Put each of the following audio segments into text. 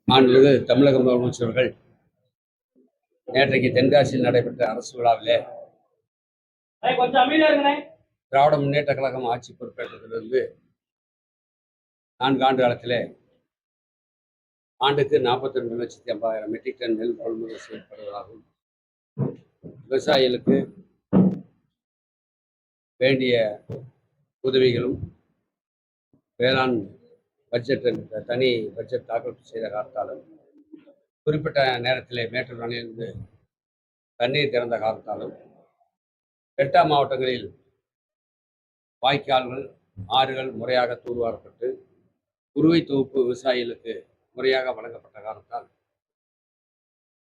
மாண்புமிகு தமிழக முதலமைச்சர் அவர்கள் நேற்றைக்கு தென்காசியில் நடைபெற்ற அரசு விழாவிலே திராவிட முன்னேற்ற கழகம் ஆட்சி பொறுப்பேற்றதிலிருந்து 4 ஆண்டு காலத்திலே ஆண்டுக்கு 42,50,000 மெட்ரிக் டன் நெல் கொள்முதல் செய்யப்படுவதாகவும் விவசாயிகளுக்கு வேண்டிய உதவிகளும் வேளாண் பட்ஜெட் தனி பட்ஜெட் தாக்கல் செய்த காரணத்தாலும் குறிப்பிட்ட நேரத்திலே மேட்டூர் அணையிலிருந்து தண்ணீர் திறந்த காரணத்தாலும் டெல்டா மாவட்டங்களில் வாய்க்கால்கள் ஆறுகள் முறையாக தூர்வாரப்பட்டு குறுவை தொகுப்பு விவசாயிகளுக்கு முறையாக வழங்கப்பட்ட காரணத்தால்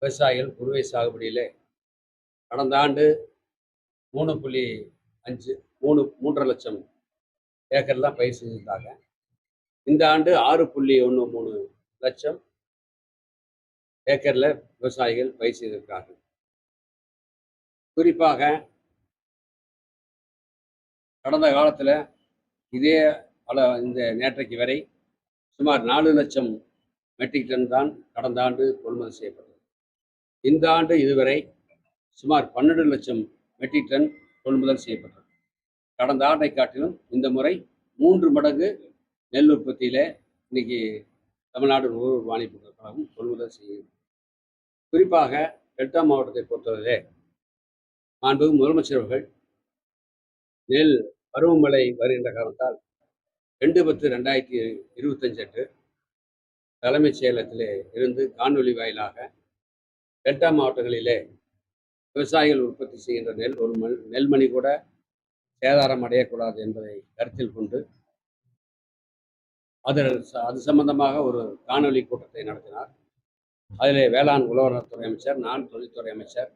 விவசாயிகள் குறுவை சாகுபடியிலே கடந்த ஆண்டு 3.5 லட்சம் ஏக்கர் தான் பயிர் செஞ்சிருந்தாங்க. இந்த ஆண்டு 6.13 லட்சம் ஏக்கர்ல விவசாயிகள் பயிர் செய்திருக்கிறார்கள். குறிப்பாக கடந்த காலத்துல இதே இந்த நேற்றைக்கு வரை சுமார் 4 லட்சம் மெட்ரிக் டன் தான் கடந்த ஆண்டு கொள்முதல் செய்யப்பட்டது. இந்த ஆண்டு இதுவரை சுமார் 12 லட்சம் மெட்ரிக் டன் கொள்முதல் செய்யப்பட்டது. கடந்த ஆண்டை காட்டிலும் இந்த முறை 3 மடங்கு நெல் உற்பத்தியில இன்னைக்கு தமிழ்நாடு நுகர்வோர் வாணிப கழகம் கொள்முதல் செய்யும். குறிப்பாக டெல்டா மாவட்டத்தை பொறுத்தவரை மாண்புமிகு முதலமைச்சர் அவர்கள் நெல் பருவமழை வருகின்ற காரணத்தால் 2/10/2025 தலைமைச் செயலகத்திலே இருந்து காணொலி வாயிலாக டெல்டா மாவட்டங்களிலே விவசாயிகள் உற்பத்தி செய்கின்ற நெல்மணி கூட சேதாரம் அடையக்கூடாது என்பதை கருத்தில் கொண்டு அது சம்பந்தமாக ஒரு காணொலி கூட்டத்தை நடத்தினார். அதில் வேளாண் உழவர்துறை அமைச்சர், நான் தொழில்துறை அமைச்சர்,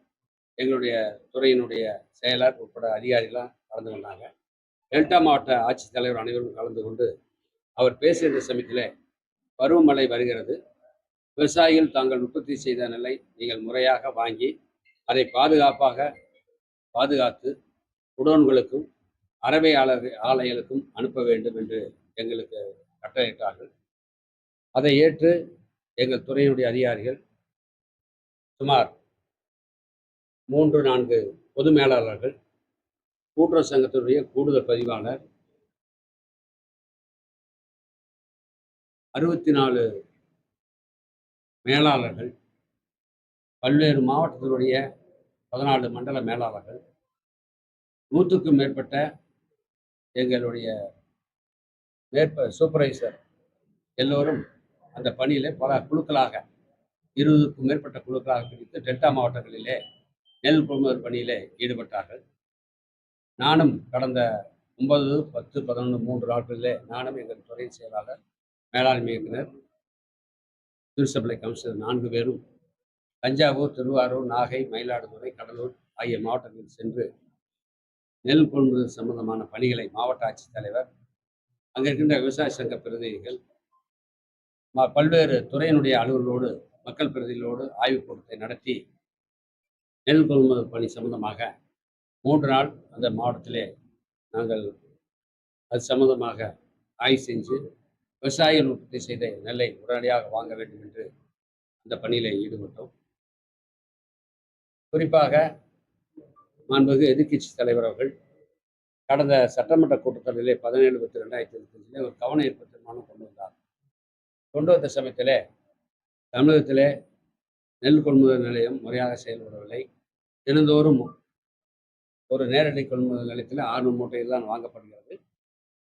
எங்களுடைய துறையினுடைய செயலர் உட்பட அதிகாரிகளாம் கலந்து கொண்டாங்க. டெல்டா மாவட்ட ஆட்சித்தலைவர் அனைவரும் கலந்து கொண்டு அவர் பேசுகின்ற சமயத்தில் பருவமழை வருகிறது, விவசாயிகள் தாங்கள் உற்பத்தி செய்த நெல்லை நீங்கள் முறையாக வாங்கி அதை பாதுகாத்து குடோன்களுக்கும் அரவை ஆலைகளுக்கும் அனுப்ப வேண்டும் என்று எங்களுக்கு கட்டளையிட்டார்கள். அதை ஏற்று எங்கள் துறையினுடைய அதிகாரிகள் சுமார் 3-4 பொது மேலாளர்கள், கூட்டுறவு சங்கத்தினுடைய கூடுதல் பதிவாளர், 64 மேலாளர்கள், பல்வேறு மாவட்டத்தினுடைய 14 மண்டல மேலாளர்கள், 100க்கும் மேற்பட்ட எங்களுடைய சூப்பர்வைசர் எல்லோரும் அந்த பணியிலே பல குழுக்களாக 20க்கும் மேற்பட்ட குழுக்களாக பிரித்து டெல்டா மாவட்டங்களிலே நெல் கொள்முதல் பணியிலே ஈடுபட்டார்கள். நானும் கடந்த 9, 10, 11, 3 நாட்களிலே நானும் எங்கள் துறை செயலாளர், மேலாண்மை இயக்குனர், சிவில் சப்ளை கமிஷனர் 4 பேரும் தஞ்சாவூர், திருவாரூர், நாகை, மயிலாடுதுறை, கடலூர் ஆகிய மாவட்டங்களில் சென்று நெல் கொள்முதல் சம்பந்தமான பணிகளை மாவட்ட ஆட்சித்தலைவர், அங்கே இருக்கின்ற விவசாய சங்க பிரதிநிதிகள், பல்வேறு துறையினுடைய அலுவலர்களோடு, மக்கள் பிரதிநிதிகளோடு ஆய்வுக் கூட்டத்தை நடத்தி நெல் கொள்முதல் பணி சம்பந்தமாக 3 நாள் அந்த மாவட்டத்திலே நாங்கள் அது சம்பந்தமாக ஆய்வு செஞ்சு விவசாயிகள் உற்பத்தி செய்த நெல்லை உடனடியாக வாங்க வேண்டும் என்று அந்த பணியிலே ஈடுபட்டோம். குறிப்பாக மாண்புமிகு எதிர்க்கட்சி தலைவர் அவர்கள் கடந்த சட்டமன்ற கூட்டத்தொடரிலே 17/10/2025 ஒரு கவன ஈர்ப்பு தீர்மானம் கொண்டு வந்தார். கொண்டு வந்த சமயத்திலே தமிழகத்திலே நெல் கொள்முதல் நிலையம் முறையாக செயல்படவில்லை. தினந்தோறும் ஒரு நேரடி கொள்முதல் நிலையத்தில் 600 மூட்டைகள் தான் வாங்கப்படுகிறது.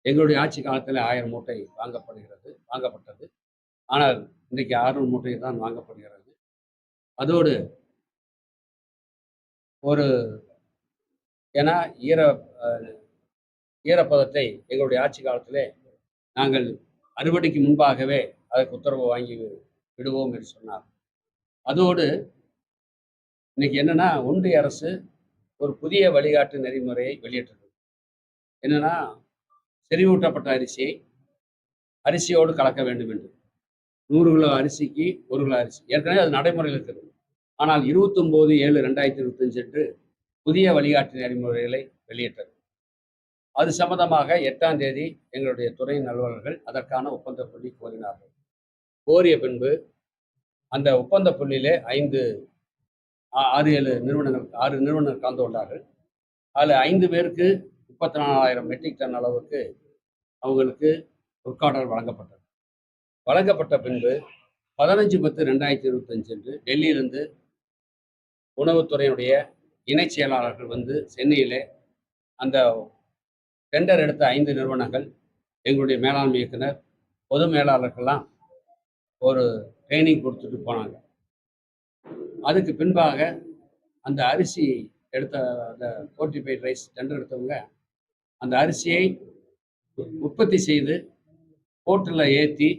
எங்களுடைய ஆட்சி காலத்தில் 1000 மூட்டை வாங்கப்பட்டது. ஆனால் இன்றைக்கு 600 மூட்டைகள் தான் வாங்கப்படுகிறது. அதோடு ஏன்னா ஈரப்பதத்தை எங்களுடைய ஆட்சி காலத்திலே நாங்கள் அறுவடைக்கு முன்பாகவே அதற்கு உத்தரவு வாங்கி விடுவோம் என்று சொன்னார். அதோடு இன்னைக்கு என்னன்னா, ஒன்றிய அரசு ஒரு புதிய வழிகாட்டு நெறிமுறையை வெளியிட்டது. என்னன்னா, செறிவூட்டப்பட்ட அரிசியோடு கலக்க வேண்டும் என்று 100 கிலோ அரிசிக்கு 1 கிலோ அரிசி ஏற்கனவே அது நடைமுறையில் இருக்கிறது. ஆனால் 29/7/2025 புதிய வழிகாட்டு நெறிமுறைகளை வெளியிட்டது. அது சம்பந்தமாக 8ஆம் தேதி எங்களுடைய துறையின் அலுவலர்கள் அதற்கான ஒப்பந்த புள்ளி கோரினார்கள். கோரிய பின்பு அந்த ஒப்பந்த புள்ளியிலே 6, 7 நிறுவனங்கள் 6 நிறுவனங்கள் கலந்து கொண்டார்கள். அதில் 5 பேருக்கு 34,000 மெட்ரிக் டன் அளவுக்கு அவங்களுக்கு ஒர்க் ஆர்டர் வழங்கப்பட்டது. வழங்கப்பட்ட பின்பு 15/10/2025 அன்று டெல்லியிலிருந்து உணவுத்துறையினுடைய இணை செயலாளர்கள் வந்து சென்னையிலே அந்த டெண்டர் எடுத்த 5 நிறுவனங்கள், எங்களுடைய மேலாண்மை இயக்குனர், பொது மேலாளர்கள்லாம் ஒரு ட்ரைனிங் கொடுத்துட்டு போனாங்க. அதுக்கு பின்பாக அந்த அரிசி எடுத்த அந்த ஃபோர்ட்டிஃபைட் ரைஸ் டெண்டர் எடுத்தவங்க அந்த அரிசியை உற்பத்தி செய்து போர்ட்டலில் ஏற்றி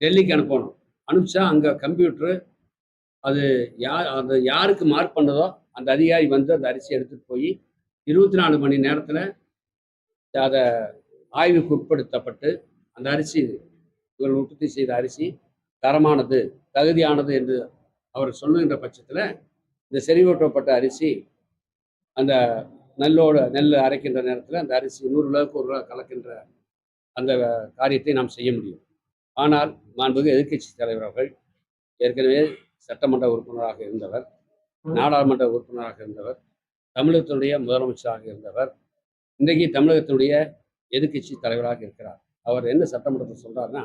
டெல்லிக்கு அனுப்பணும். அனுப்பிச்சா அங்கே கம்ப்யூட்டரு அது யாருக்கு மார்க் பண்ணதோ அந்த அதிகாரி வந்து அந்த அரிசியை எடுத்துகிட்டு போய் 24 மணி நேரத்தில் அதை ஆய்வுக்கு உட்படுத்தப்பட்டு அந்த அரிசி இவர்கள் உற்பத்தி செய்த அரிசி தரமானது, தகுதியானது என்று அவர் சொல்லுகின்ற பட்சத்தில் இந்த செறிவூட்டப்பட்ட அரிசி அந்த நெல் அரைக்கின்ற நேரத்தில் அந்த அரிசி 100 கிலோவுக்கு 1 கிலோ கலக்கின்ற அந்த காரியத்தை நாம் செய்ய முடியும். ஆனால் மாண்புமிகு எதிர்க்கட்சி தலைவர் அவர்கள் ஏற்கனவே சட்டமன்ற உறுப்பினராக இருந்தவர், நாடாளுமன்ற உறுப்பினராக இருந்தவர், தமிழகத்தினுடைய முதலமைச்சராக இருந்தவர், இன்றைக்கு தமிழகத்தினுடைய எதிர்க்கட்சி தலைவராக இருக்கிறார். அவர் என்ன சட்டமன்றத்தில் சொல்றாருன்னா,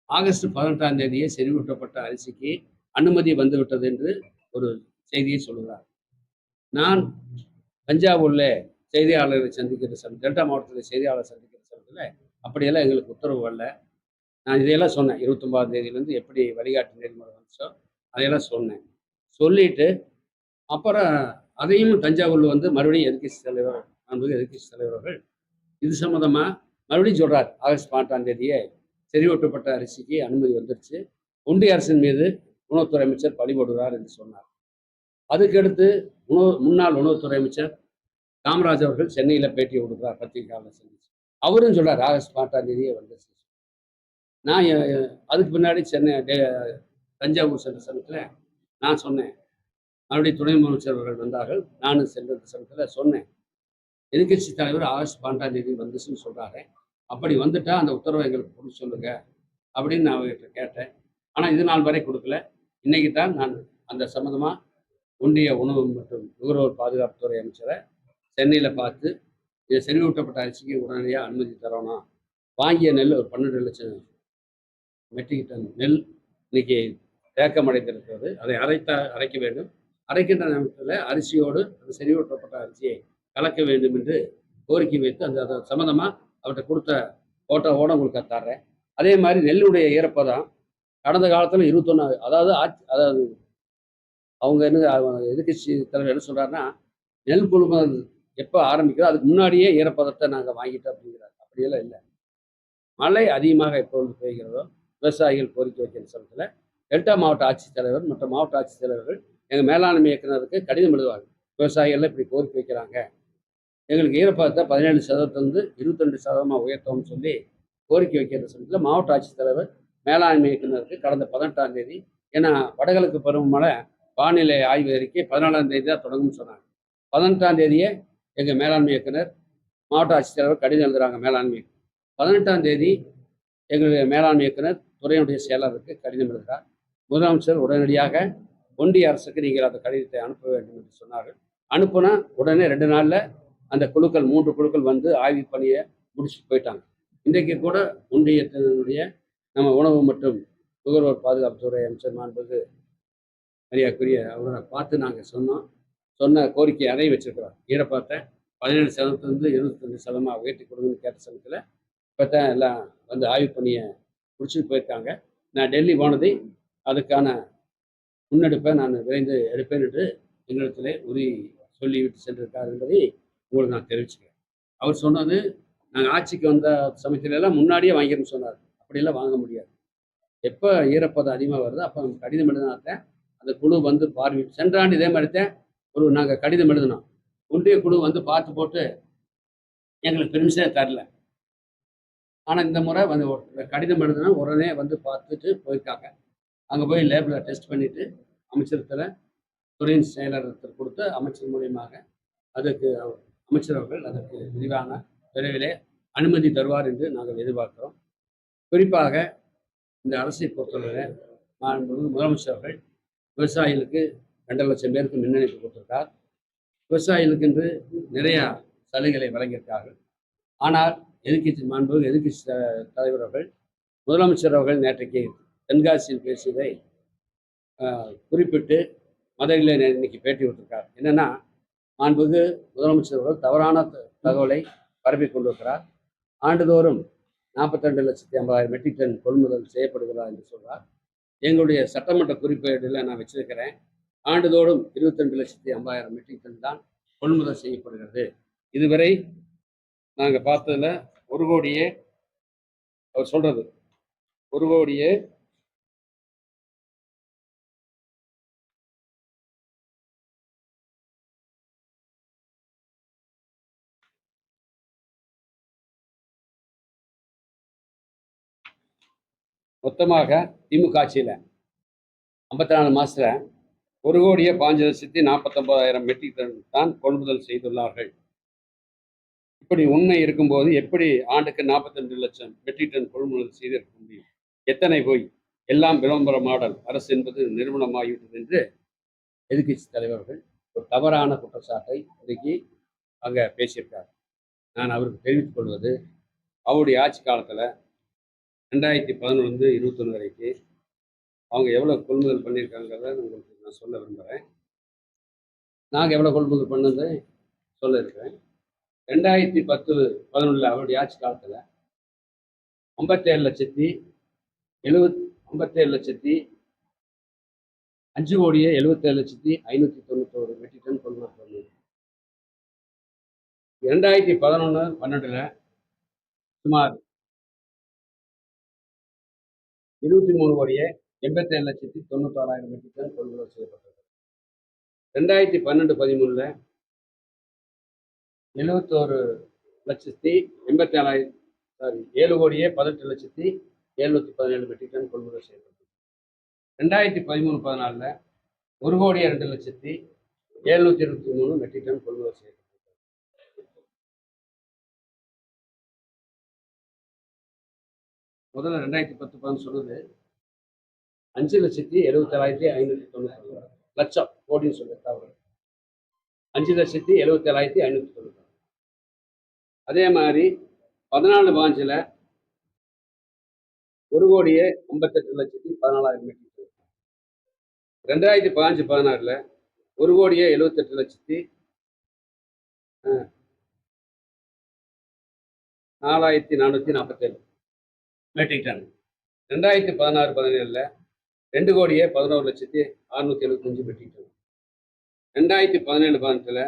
ஆகஸ்ட் 18ஆம் தேதியே செறிவூட்டப்பட்ட அரிசிக்கு அனுமதி வந்துவிட்டது என்று ஒரு செய்தியை சொல்லுகிறார். நான் தஞ்சாவூர்ல செய்தியாளர்களை சந்திக்கிற டெல்டா மாவட்டத்தில் செய்தியாளர் சந்திக்கிற சமயத்தில் அப்படியெல்லாம் எங்களுக்கு உத்தரவு வரல. நான் இதையெல்லாம் சொன்னேன். 29ஆம் தேதியிலேருந்து எப்படி வழிகாட்டு நெறிமுறை வந்துச்சோ அதையெல்லாம் சொன்னேன். சொல்லிட்டு அப்புறம் அதையும் தஞ்சாவூர்ல வந்து மறுபடியும் எதிர்க்கட்சி தலைவர் அவர்கள் இது சம்மந்தமாக மறுபடியும் சொல்கிறார். ஆகஸ்ட் 18ஆம் தேதியே செறிவூட்டப்பட்ட அரிசிக்கு அனுமதி வந்துருச்சு, ஒன்றிய அரசின் மீது உணவுத்துறை அமைச்சர் பழிபடுகிறார் என்று சொன்னார். அதுக்கடுத்து முன்னாள் உணவுத்துறை அமைச்சர் காமராஜ் அவர்கள் சென்னையில் பேட்டி கொடுக்குறார், பத்திரிகையாளர் சந்திச்சு. அவரும் சொல்றார் ஆகஸ்ட் 18ஆம் தேதியே வந்துருச்சு. நான் அதுக்கு பின்னாடி தஞ்சாவூர் சென்ற சமயத்தில் நான் சொன்னேன், மறுபடியும் துணை முதலமைச்சர் அவர்கள் வந்தார்கள், நானும் சென்ற சமயத்தில் சொன்னேன், எதிர்கட்சி தலைவர் ஆகஸ்ட் 12ஆம் தேதி வந்துச்சுன்னு சொல்றாரு, அப்படி வந்துட்டா அந்த உத்தரவை எங்களுக்கு கொடுக்க சொல்லுங்க அப்படின்னு நான் அவர்கிட்ட கேட்டேன். ஆனால் இது நாள் வரை கொடுக்கல. இன்னைக்கு தான் நான் அந்த சம்மந்தமாக ஒன்றிய உணவு மற்றும் நுகர்வோர் பாதுகாப்புத்துறை அமைச்சரை சென்னையில் பார்த்து இதை செறிவூட்டப்பட்ட அரிசிக்கு உடனடியாக அனுமதி தரணும். வாங்கிய நெல் ஒரு 12 லட்சம் மெட்ரிக் டன் நெல் இன்னைக்கு தேக்கமடைந்திருக்கிறது. அதை அரைக்க வேண்டும். அரைக்கின்ற நேரத்தில் அரிசியோடு அந்த செறிவூட்டப்பட்ட அரிசியை கலக்க வேண்டும் என்று கோரிக்கை வைத்து அந்த சம்மந்தமாக அவர்கிட்ட கொடுத்த ஃபோட்டோவோடு உங்களுக்கு தர்றேன். அதே மாதிரி நெல்லுடைய ஈரப்பதம் கடந்த காலத்தில் 21, அதாவது அவங்க எதிர்கட்சி தலைவர் என்ன சொல்கிறாருன்னா, நெல் கொள்முதல் எப்போ ஆரம்பிக்கிறோம் அதுக்கு முன்னாடியே ஈரப்பதத்தை நாங்கள் வாங்கிட்டோம் அப்படிங்கிறார். அப்படியெல்லாம் இல்லை. மழை அதிகமாக எப்பொழுது பெய்கிறதோ விவசாயிகள் கோரிக்கை வைக்கிற சமயத்தில் டெல்டா மாவட்ட ஆட்சித்தலைவர் மற்ற மாவட்ட ஆட்சித்தலைவர்கள் எங்கள் மேலாண்மை இயக்குநருக்கு கடிதம் எழுதுவாங்க. விவசாயிகள்லாம் இப்படி கோரிக்கை வைக்கிறாங்க, எங்களுக்கு ஈரப்பதத்தை 17% 22% உயர்த்தோம்னு சொல்லி கோரிக்கை வைக்கிற சமயத்தில் மாவட்ட ஆட்சித்தலைவர் மேலாண்மை இயக்குநருக்கு கடந்த 18ஆம் தேதி, ஏன்னா வடகிழக்கு பருவமழை வானிலை ஆய்வு அறிக்கை 14ஆம் தேதி தான் தொடங்கும்னு சொன்னாங்க. 18ஆம் தேதியே எங்கள் மேலாண்மை இயக்குனர் மாவட்ட ஆட்சித்தலைவர் கடிதம் எழுதுறாங்க. மேலாண்மை 18ஆம் தேதி எங்களுடைய மேலாண்மை இயக்குனர் துறையினுடைய செயலாளருக்கு கடிதம் எழுதுகிறார். முதலமைச்சர் உடனடியாக ஒன்றிய அரசுக்கு நீங்கள் அந்த கடிதத்தை அனுப்ப வேண்டும் என்று சொன்னார்கள். அனுப்புனா உடனே 2 நாளில் அந்த குழுக்கள் 3 குழுக்கள் வந்து ஆய்வு பணியை முடிச்சுட்டு போயிட்டாங்க. இன்றைக்கு கூட ஒன்றியத்தினுடைய நம்ம உணவு மற்றும் நுகர்வோர் பாதுகாப்புத்துறை அமைச்சர் மாண்புமிகு மரியாதைக்குரிய அவரை பார்த்து நாங்கள் சொன்ன கோரிக்கை அதையும் வச்சிருக்கிறோம். ஈரப்பதத்தை 17% 25% உயர்த்தி கொடுங்கன்னு கேட்ட சமயத்தில் இப்போ தான் எல்லாம் வந்து ஆய்வு பணியை முடிச்சுட்டு போயிருக்காங்க. நான் டெல்லி போனதை அதுக்கான முன்னெடுப்பை நான் விரைந்து எடுப்பேன் என்று எங்களிடத்திலே உறுதி சொல்லிவிட்டு சென்றிருக்கார் என்பதை உங்களுக்கு நான் தெரிவிச்சுக்கிறேன். அவர் சொன்னது நாங்கள் ஆட்சிக்கு வந்த சமயத்திலெல்லாம் முன்னாடியே வாங்கிருன்னு சொன்னார். அப்படியெல்லாம் வாங்க முடியாது. எப்போ ஈரப்பதம் அதிகமாக வருதோ அப்போ நம்ம கடிதம் எழுதினாத்தான் அந்த குழு வந்து பார்வையிட்டு, சென்ற ஆண்டு இதே மாதிரி தான் நாங்கள் கடிதம் எழுதினோம். ஒன்றிய குழு வந்து பார்த்து போட்டு எங்களுக்கு பெர்மிஷனே தரல. ஆனால் இந்த முறை வந்து கடிதம் எழுதினா உடனே வந்து பார்த்துட்டு போயிருக்காங்க. அங்கே போய் லேபில் டெஸ்ட் பண்ணிவிட்டு அமைச்சரத்தில் துறையின் செயலகத்தில் கொடுத்து அமைச்சர் மூலியமாக அதுக்கு அமைச்சர் அவர்கள் அதற்கு விரிவான விரைவிலே அனுமதி தருவார் என்று நாங்கள் எதிர்பார்க்கிறோம். குறிப்பாக இந்த அரசை பொறுத்தவரை முதலமைச்சர் அவர்கள் விவசாயிகளுக்கு 2,00,000 பேருக்கு மின் இணைப்பு கொடுத்திருக்கார். விவசாயிகளுக்கு என்று நிறையா சலுகைகளை வழங்கியிருக்கார்கள். ஆனால் எதிர்க்கட்சி தலைவர் அவர்கள் முதலமைச்சர் அவர்கள் நேற்றைக்கு தென்காசியில் பேசியதை குறிப்பிட்டு மதுரையில் இன்னைக்கு பேட்டி விட்டிருக்கார். என்னன்னா, மாண்புமிகு முதலமைச்சர் அவர்கள் தவறான தகவலை பரப்பி கொண்டிருக்கிறார். ஆண்டுதோறும் 42,50,000 மெட்ரிக் டன் கொள்முதல் செய்யப்படுகிறதா என்று சொல்றார். எங்களுடைய சட்டமன்ற குறிப்பேடில் நான் வச்சிருக்கிறேன், ஆண்டுதோறும் 22,50,000 மெட்ரிக் டன் தான் கொள்முதல் செய்யப்படுகிறது. இதுவரை நாங்கள் பார்த்ததுல 1 கோடியே அவர் சொல்றது 1 கோடியே மொத்தமாக திமுக ஆட்சியில் 54 மாசத்துல 1,15,49,000 மெட்ரிக் டன் தான் கொள்முதல் செய்துள்ளார்கள். இப்படி உண்மை இருக்கும்போது எப்படி ஆண்டுக்கு 42 லட்சம் மெட்ரிக் டன் கொள்முதல் செய்திருக்க முடியும்? எத்தனை போய் எல்லாம் விளம்பர மாடல் அரசு என்பது நிறுவனமாகிவிட்டது என்று எதிர்கட்சி தலைவர்கள் ஒரு தவறான குற்றச்சாட்டை இன்றைக்கு அங்கே பேசியிருக்கார். நான் அவருக்கு தெரிவித்துக் கொள்வது, அவருடைய ஆட்சி காலத்தில் 2011 21 வரைக்கும் அவங்க எவ்வளோ கொள்முதல் பண்ணியிருக்காங்கிறத உங்களுக்கு நான் சொல்ல விரும்புகிறேன். நாங்கள் எவ்வளோ கொள்முதல் பண்ணதை சொல்ல இருக்கிறேன். 2010-11 அவருடைய ஆட்சி காலத்தில் 57,5,77,591 மெட்ரிக் டன் கொள்முதல் பண்ணது. 2011-12 சுமார் 23,87,96,000 மெட்ரிக் டன் கொள்முதல் செய்யப்பட்டது. 2012-13 7,18,17,717 மெட்ரிக் டன் கொள்முதல் செய்யப்பட்டது. 2013-14 1,02,723 மெட்ரிக் டன் கொள்முதல் செய்யப்பட்டது. முதல்ல 2010-11 சொன்னது 5,77,590 லட்சம் கோடின்னு சொல்லி தவறு. 5,77,590. அதே மாதிரி 14-15 1,58,14,000 metric tonne. 2015-16 1,78,447 metric tonne. 2016-17 2,11,675 metric tonne. 2017-18 1,49,33,070 metric tonne. 2018-19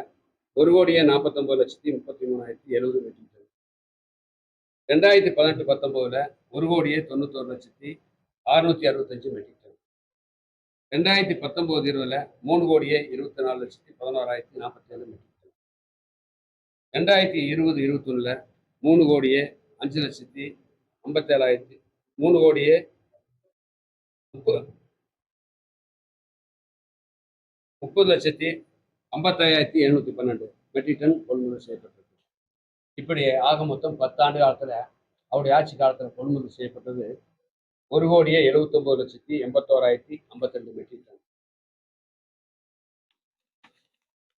1,91,665 metric tonne. 2019-20 3,24,11,047 metric tonne. 2020-21 3,05,57,000 30,55,712 metric tonne கொள்முதல் செய்யப்பட்டது. இப்படி ஆக மொத்தம் 10 ஆண்டு காலத்தில் அவருடைய ஆட்சி காலத்தில் கொள்முதல் செய்யப்பட்டது 1,79,81,052 மெட்ரிக் டன்.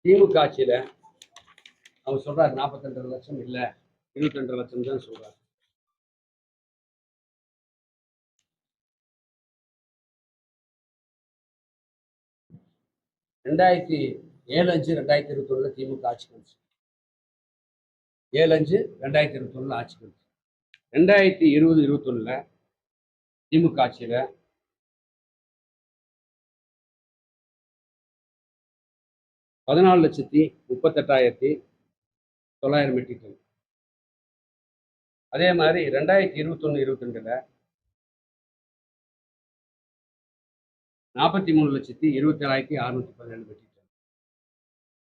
திமுக ஆட்சியில் அவங்க சொல்றாரு 42 லட்சம் இல்லை, 22 லட்சம் தான் சொல்றாரு. ரெண்டாயிரத்தி 7/5/2021 திமுக ஆட்சி வந்துச்சு. 7/5/2021 ஆட்சி வந்துச்சு. 2020-21 திமுக ஆட்சியில் 14,38,900 மெட்ரிக் டன். அதே மாதிரி 2021-22 43,27,617 metric tonne.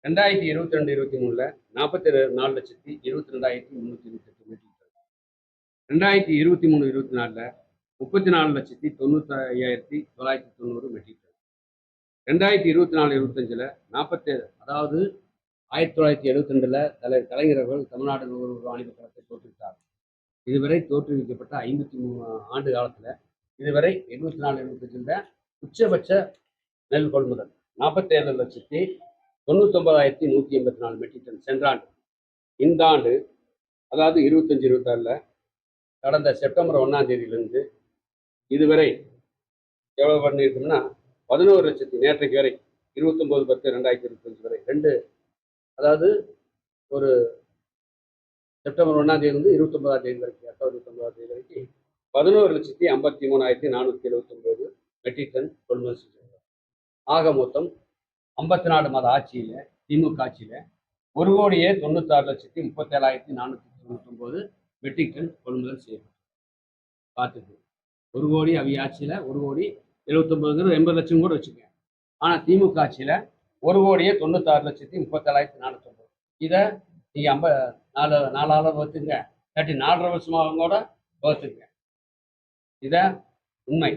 2022-23 44,22,328 metric tonne. 2023-24 34,95,990 metric tonne. 2024-25 அதாவது 1972 தலைவர் கலைஞர் அவர்கள் தமிழ்நாடு நுகர்வோர் வாணிப கழகத்தை தோற்றுவித்தார். இதுவரை தோற்றுவிக்கப்பட்ட 53 ஆண்டு காலத்தில் இதுவரை 74-75 உச்சபட்ச நெல் கொள்முதல் 47,99,184 மெட்ரிக் டன் சென்ற ஆண்டு. இந்த ஆண்டு அதாவது 25-26 கடந்த செப்டம்பர் 1ஆம் தேதியிலிருந்து இதுவரை எவ்வளவு பண்ணியிருக்கோம்னா 11 லட்சத்தி நேற்றைக்கு வரை 29/10/2025 வரை அதாவது ஒரு செப்டம்பர் 1ஆம் தேதி 29ஆம் தேதி வரைக்கும் 29ஆம் தேதி வரைக்கும் 11,53,479 மெட்ரிக் டன் கொள்முதல் செஞ்சிருக்காங்க. ஆக மொத்தம் 54 மாத ஆட்சியில் திமுக ஆட்சியில் 1,96,37,499 மெட்ரிக் டன் கொள்முதல் செய்யப்பட்டது. பார்த்துக்கு 1 கோடி அவி ஆட்சியில் 1,79,80 லட்சம் கூட வச்சுக்கோங்க. ஆனால் திமுக ஆட்சியில் 1,96,37,499. இதை நீங்கள் 4 வகுத்துங்க, இல்லாட்டி 4.5 வருஷமாக கூட வகுத்துங்க. இதை உண்மை.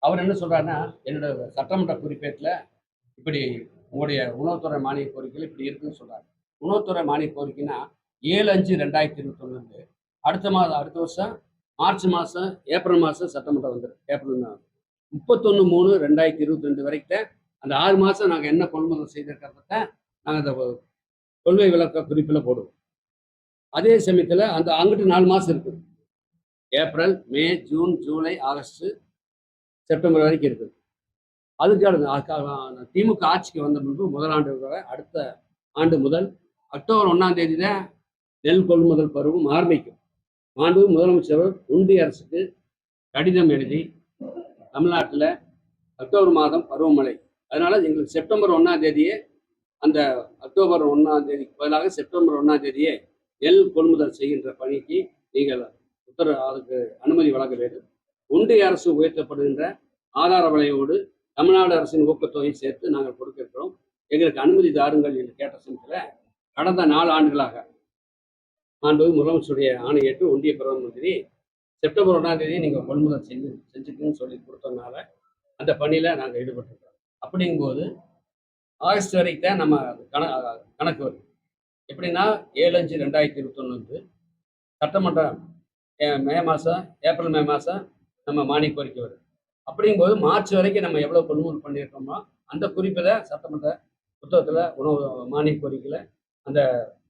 அவர் என்ன சொல்றாருன்னா, என்னோட சட்டமன்ற குறிப்பேட்டில் இப்படி உங்களுடைய உணவுத்துறை மானிய கோரிக்கைகள் இப்படி இருக்குன்னு சொல்றாரு. உணவுத்துறை மானிய கோரிக்கைன்னா 7/5/2021 அடுத்த வருஷம் மார்ச் மாதம் ஏப்ரல் மாதம் சட்டமன்றம் வந்துடும். ஏப்ரல் 31/3/2022 வரைக்கும் அந்த 6 மாதம் நாங்கள் என்ன கொள்முதல் செய்திருக்கிறத நாங்கள் அந்த கொள்கை விளக்க குறிப்பில் போடுவோம். அதே சமயத்தில் அந்த அங்கிட்டு 4 மாதம் இருக்குது. ஏப்ரல், மே, ஜூன், ஜூலை, ஆகஸ்ட், செப்டம்பர் வரைக்கும் இருக்குது. அதுக்கு திமுக ஆட்சிக்கு வந்த முன்பு முதலாண்டு அடுத்த ஆண்டு முதல் அக்டோபர் 1ஆம் தேதி தான் நெல் கொள்முதல் பருவம் ஆரம்பிக்கும். மாண்பு முதலமைச்சர் ஒன்றிய அரசுக்கு கடிதம் எழுதி தமிழ்நாட்டில் அக்டோபர் மாதம் பருவமழை, அதனால எங்களுக்கு செப்டம்பர் 1ஆம் தேதியே அந்த அக்டோபர் 1ஆம் தேதிக்கு பதிலாக செப்டம்பர் 1ஆம் தேதியே நெல் கொள்முதல் செய்கின்ற பணிக்கு நீங்கள் அதுக்கு அனுமதி வழங்க வேண்டும். ஒன்றிய அரசு உயர்த்தப்படுகின்ற ஆதார விலையோடு தமிழ்நாடு அரசின் ஊக்கத்தொகையை சேர்த்து நாங்கள் கொடுக்க இருக்கிறோம், எங்களுக்கு அனுமதி தாருங்கள் என்று கேட்ட சமயத்தில் கடந்த 4 ஆண்டுகளாக மாண்பு முதலமைச்சருடைய ஆணையேற்று ஒன்றிய பிரதம மந்திரி செப்டம்பர் 1ஆம் தேதி நீங்கள் கொள்முதல் செஞ்சுக்குன்னு சொல்லி கொடுத்ததுனால அந்த பணியில் நாங்கள் ஈடுபட்டிருக்கிறோம். அப்படிங்கும்போது ஆகஸ்ட் வரைக்கும் தான் நம்ம கணக்கு வருது. எப்படின்னா 7/5/2021 சட்டமன்றம் மே மாதம் ஏப்ரல் மே மாதம் நம்ம மானிய கோரிக்கை வருது. அப்படிங்கும்போது மார்ச் வரைக்கும் நம்ம எவ்வளோ கொள்முதல் பண்ணியிருக்கோமோ அந்த குறிப்பில் சட்டமன்ற புத்தகத்தில் உணவு மானிய கோரிக்கையில் அந்த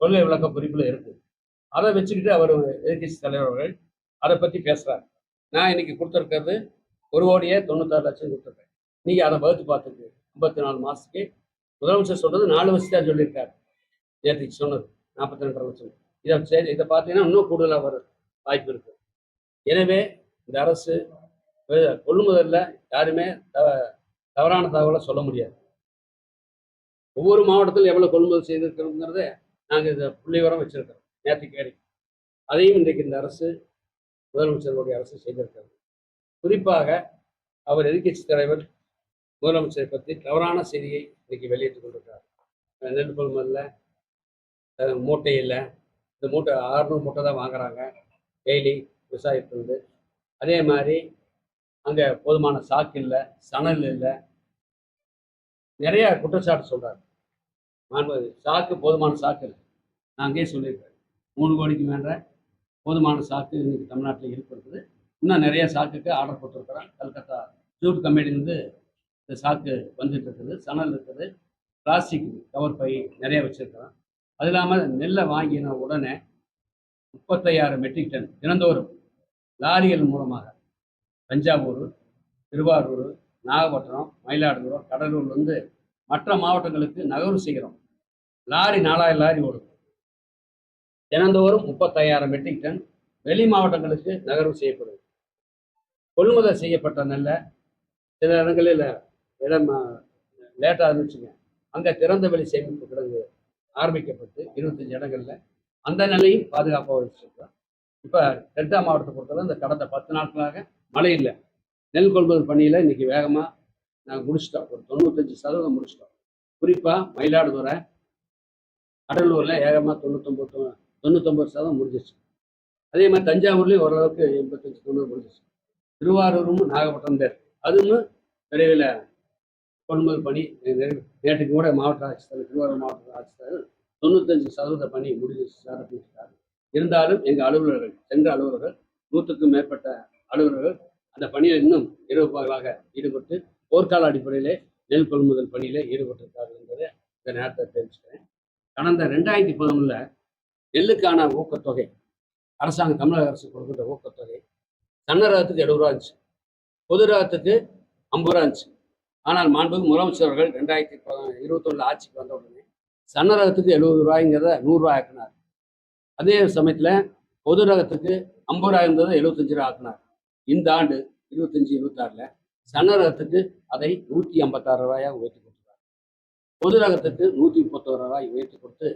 கொள்கை விளக்க குறிப்பில் இருக்குது. அதை வச்சுக்கிட்டு அவர் எதிர்கட்சி தலைவர் அவர்கள் அதை பற்றி பேசுகிறார். நான் இன்னைக்கு கொடுத்துருக்கிறது 1,96,00,000 கொடுத்துருக்கேன். நீங்கள் அதை வகுத்து பார்த்துக்கு 54 மாதத்துக்கு முதலமைச்சர் சொல்கிறது 4 வருஷத்தான் சொல்லியிருக்காரு. நேற்றுக்கு சொன்னது 42 லட்சம். இதை பார்த்தீங்கன்னா இன்னும் கூடுதலாக வர வாய்ப்பு இருக்கு. எனவே இந்த அரசு கொள்முதலில் யாருமே தவறான தகவலை சொல்ல முடியாது. ஒவ்வொரு மாவட்டத்தில் எவ்வளோ கொள்முதல் செய்திருக்கிறோங்கிறத நாங்கள் இந்த புள்ளிவரம் வச்சிருக்கிறோம் நேற்றுக்கு வரைக்கும். அதையும் இன்றைக்கு இந்த அரசு முதலமைச்சர்களுடைய அரசு செய்திருக்கிறது. குறிப்பாக அவர் எதிர்கட்சி தலைவர் முதலமைச்சரை பற்றி தவறான செய்தியை இன்னைக்கு வெளியிட்டுக் கொண்டிருக்கிறார். நெல் கொள்முதலில் மூட்டை இல்லை, இந்த மூட்டை 600 மூட்டை தான் வாங்குறாங்க டெய்லி விவசாயத்திலிருந்து. அதே மாதிரி அங்கே போதுமான சாக்கு இல்லை, சணல் இல்லை, நிறைய குற்றச்சாட்டு சொல்கிறார். சாக்கு போதுமான சாக்கு இல்லை. நான் அங்கேயே சொல்லியிருக்கேன் 3 கோடிக்கு மேலே போதுமான சாக்கு இன்னைக்கு தமிழ்நாட்டில் இருக்கிறது. இன்னும் நிறைய சாக்குக்கு ஆர்டர் போட்டிருக்கிறேன். கல்கத்தா ஜூட் கம்பெனிலேருந்து இந்த சாக்கு வந்துட்டு இருக்குது, சணல் இருக்குது, பிளாஸ்டிக் கவர் பை நிறைய வச்சுருக்கிறேன். அது இல்லாமல் நெல்லை வாங்கின உடனே 36 மெட்ரிக் டன் தினந்தோறும் லாரிகள் மூலமாக தஞ்சாவூர், திருவாரூர், நாகப்பட்டினம், மயிலாடுதுறை, கடலூர்லேருந்து மற்ற மாவட்டங்களுக்கு நகர்வு செய்கிறோம். லாரி 4000 லாரி ஓடும். தினந்தோறும் 36 மெட்ரிக் டன் வெளி மாவட்டங்களுக்கு நகர்வு செய்யப்படுது. கொள்முதல் செய்யப்பட்ட நெல்லை சில இடங்களில் இடம் லேட்டாக இருந்துச்சுங்க, அங்கே திறந்த வெளி சேமிப்பு கிடங்கு ஆரம்பிக்கப்பட்டு 25 இடங்களில் அந்த நிலையும் பாதுகாப்பாக வச்சுருக்கோம். இப்போ டெல்டா மாவட்டத்தை பொறுத்தவரை இந்த கடந்த 10 நாட்களாக மழை இல்லை. நெல் கொள்முதல் பணியில் இன்னைக்கு வேகமாக நாங்கள் முடிச்சிட்டோம். ஒரு 95% முடிச்சிட்டோம். குறிப்பாக மயிலாடுதுறை, கடலூரில் ஏகமாக 99% முடிஞ்சிச்சு. அதே மாதிரி தஞ்சாவூர்லேயும் ஓரளவுக்கு 85-90 முடிஞ்சிச்சு. திருவாரூரும் நாகப்பட்டினம் அதுவும் விரைவில் கொள்முதல் பணி நேற்றுக்கு கூட மாவட்ட ஆட்சித்தலைவர், திருவாரூர் மாவட்ட ஆட்சித்தலைவர் 95% பணி முடிஞ்சிருச்சு அப்படின்றார். இருந்தாலும் எங்கள் அலுவலர்கள், சென்ற அலுவலர்கள் 100க்கும் மேற்பட்ட அலுவலர்கள் அந்த பணியில் இன்னும் இரவு பகலாக ஈடுபட்டு போர்க்கால அடிப்படையிலே நெல் கொள்முதல் பணியிலே ஈடுபட்டிருக்கார்கள் என்பதை இந்த நேரத்தை தெரிவிச்சுக்கிறேன். கடந்த 2011 நெல்லுக்கான ஊக்கத்தொகை அரசாங்கம், தமிழக அரசு கொடுக்கின்ற ஊக்கத்தொகை சன்ன ரகத்துக்கு 70 ரூபா இருந்துச்சு, பொது ரகத்துக்கு 50 ரூபா இருந்துச்சு. ஆனால் மாண்புமிகு முதலமைச்சர் அவர்கள் 2021 ஆட்சிக்கு வந்த உடனே சன்ன ரகத்துக்கு 70 ரூபாய்ங்கிறத 100 ரூபாய் ஆக்கினார். அதே சமயத்தில் பொது ரகத்துக்கு 50 ரூபாய் இருந்ததை 75 ரூபாய் ஆக்கினார். இந்த ஆண்டு 25-26 சன்ன ரகத்துக்கு அதை 156 ரூபாயாக உயர்த்தி கொடுத்தார். பொது ரகத்துக்கு 131 ரூபாய் உயர்த்தி கொடுத்து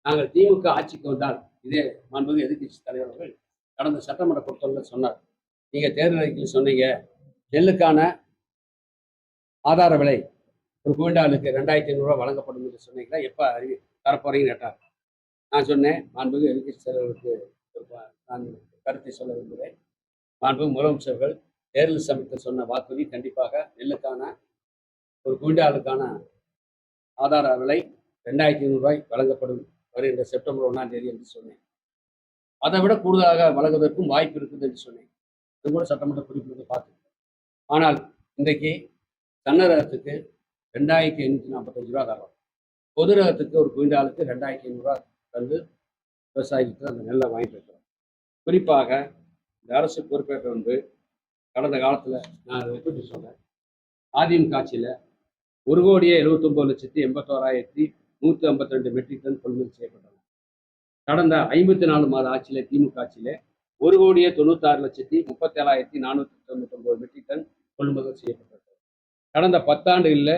நாங்கள் திமுக ஆட்சிக்கு வந்தால் இதே மாண்புமிகு எதிர்க்கட்சி தலைவர் அவர்கள் கடந்த சட்டமன்ற கூட்டத்தில் சொன்னார், நீங்கள் தேர்தல் அறிக்கையில் சொன்னீங்க நெல்லுக்கான ஆதார விலை ஒரு குவிண்டாலுக்கு 2500 ரூபா வழங்கப்படும் என்று சொன்னீங்களா, எப்போ தரப்போறீங்கன்னு கேட்டார். நான் சொன்னேன், மாண்புமிகு எதிர்க்கட்சி தலைவருக்கு நான் கருத்தை சொல்ல விரும்புகிறேன். மாண்புமிகு முதலமைச்சர்கள் தேர்தல் சமயத்தில் சொன்ன வாக்குறுதி கண்டிப்பாக நெல்லுக்கான ஒரு குவிண்டாலுக்கான ஆதார விலை 2500 ரூபாய் வழங்கப்படும் வருகின்ற செப்டம்பர் 1ஆம் தேதி என்று சொன்னேன். அதை விட கூடுதலாக வழங்குவதற்கும் வாய்ப்பு இருக்குது என்று சொன்னேன். அது கூட சட்டமன்ற குறிப்பிட்டு பார்த்து. ஆனால் இன்றைக்கு சன்ன ரகத்துக்கு 2845 ரூபா தரோம். பொது ரகத்துக்கு ஒரு குவிண்டாலுக்கு 2500 ரூபா தந்து விவசாயிகளுக்கு அந்த நெல்லை வாங்கிட்டு இருக்கிறோம். குறிப்பாக இந்த அரசு பொறுப்பேற்ற வந்து கடந்த காலத்தில் நான் அதை எப்படி சொன்னேன், அதிமுக ஆட்சியில் 1,79,81,152 மெட்ரிக் டன் கொள்முதல் செய்யப்பட்டன. கடந்த 54 மாத ஆட்சியில் திமுக ஆட்சியில் 1,96,37,499 மெட்ரிக் டன் கொள்முதல் செய்யப்பட்டது. கடந்த 10 ஆண்டுகளில்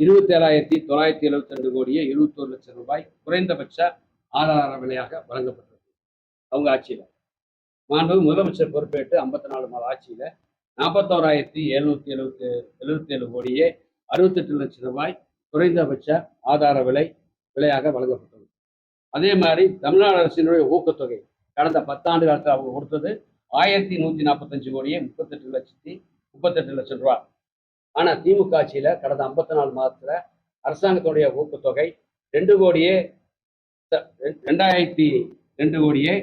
27,972 கோடியே 71 லட்சம் ரூபாய் குறைந்தபட்ச ஆதார விலையாக வழங்கப்பட்டது அவங்க ஆட்சியில். மாண்புமிகு முதலமைச்சர் பொறுப்பேற்று 54 மாத ஆட்சியில் 41,777 கோடியே 68 லட்சம் ரூபாய் குறைந்தபட்ச ஆதார விலையாக வழங்கப்பட்டது. அதே மாதிரி தமிழ்நாடு அரசினுடைய ஊக்கத்தொகை கடந்த 10 ஆண்டு காலத்தில் அவங்க கொடுத்தது 1,145 கோடியே 38 லட்சம் ரூபாய். ஆனால் திமுக ஆட்சியில் கடந்த 54 மாதத்தில் அரசாங்கத்துடைய ஊக்கத்தொகை 2,202 கோடியே